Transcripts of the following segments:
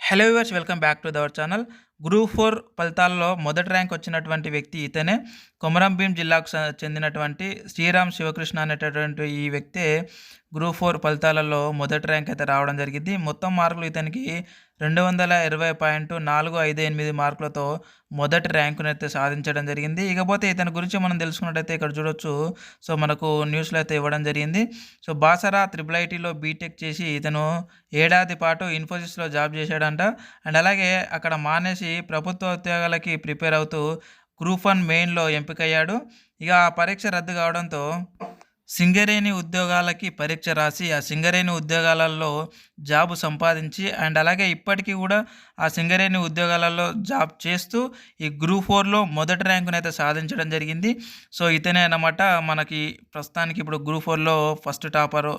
Hello viewers, welcome back to our channel. Group 4 ఫలితాల్లో మొదటి rank వచ్చినటువంటి వ్యక్తి ఇతనే. కొమరం భీం జిల్లాకు చెందినటువంటి శ్రీరామ్ శివకృష్ణ అనేటటువంటి ఈ వ్యక్తే గ్రూప్ 4 ఫలితాలలో మొదటి ర్యాంక్ అయితే రావడం జరిగింది. మొత్తం మార్కులు ఇతనికి 220.458 మార్కులతో మొదటి ర్యాంకునైతే సాధించడం జరిగింది. ఇకపోతే ఇతని గురించి మనం తెలుసుకున్నట్టయితే ఇక్కడ చూడొచ్చు. సో మనకు న్యూస్లో అయితే ఇవ్వడం జరిగింది. సో బాసరా త్రిబుల్ ఐటీలో బీటెక్ చేసి ఇతను ఏడాది పాటు ఇన్ఫోసిస్లో జాబ్ చేశాడంట. అండ్ అలాగే అక్కడ మానేసి ప్రభుత్వ ఉద్యోగాలకి ప్రిపేర్ అవుతూ గ్రూప్ 1 మెయిన్లో ఎంపికయ్యాడు. ఇక ఆ పరీక్ష రద్దు కావడంతో సింగరేణి ఉద్యోగాలకి పరీక్ష రాసి ఆ సింగరేణి ఉద్యోగాలలో జాబ్ సంపాదించి అండ్ అలాగే ఇప్పటికీ కూడా ఆ సింగరేణి ఉద్యోగాలలో జాబ్ చేస్తూ ఈ గ్రూప్ 4లో మొదటి ర్యాంకునైతే సాధించడం జరిగింది. సో ఇతనే అన్నమాట మనకి ప్రస్తుతానికి ఇప్పుడు గ్రూప్ 4లో ఫస్ట్ టాపరు,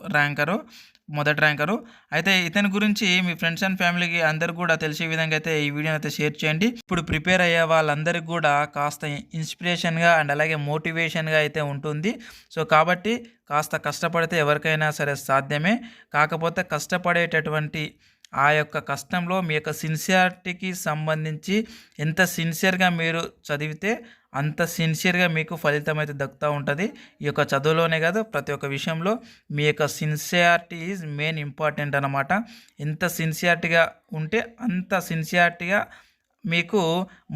మొదటి ర్యాంకరు. అయితే ఇతని గురించి మీ ఫ్రెండ్స్ అండ్ ఫ్యామిలీకి అందరికి కూడా తెలిసే విధంగా అయితే ఈ వీడియోని అయితే షేర్ చేయండి. ఇప్పుడు ప్రిపేర్ అయ్యే వాళ్ళందరికీ కూడా కాస్త ఇన్స్పిరేషన్గా అండ్ అలాగే మోటివేషన్గా అయితే ఉంటుంది. సో కాబట్టి కాస్త కష్టపడితే ఎవరికైనా సరే సాధ్యమే. కాకపోతే కష్టపడేటటువంటి ఆ యొక్క కష్టంలో మీ యొక్క సిన్సియారిటీకి సంబంధించి ఎంత సిన్సియర్గా మీరు చదివితే అంత సిన్సియర్గా మీకు ఫలితం అయితే దక్కుతూ ఉంటుంది. ఈ యొక్క చదువులోనే కాదు, ప్రతి ఒక్క విషయంలో మీ యొక్క సిన్సియారిటీ ఈజ్ మెయిన్ ఇంపార్టెంట్ అన్నమాట. ఎంత సిన్సియారిటీగా ఉంటే అంత సిన్సియారిటీగా మీకు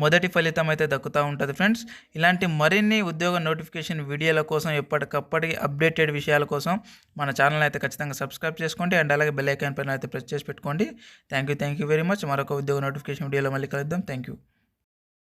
మొదటి ఫలితం అయితే దక్కుతూ ఉంటుంది ఫ్రెండ్స్. ఇలాంటి మరిన్ని ఉద్యోగ నోటిఫికేషన్ వీడియోల కోసం ఎప్పటికప్పటి అప్డేటెడ్ విషయాల కోసం మన ఛానల్ అయితే ఖచ్చితంగా సబ్స్క్రైబ్ చేసుకోండి అండ్ అలాగే బెల్ ఐకాన్ పైన అయితే ప్రెస్ చేసి పెట్టుకోండి. Thank you very much. మరొక ఉద్యోగ నోటిఫికేషన్ వీడియోలో మళ్ళీ కలుద్దాం. Thank you.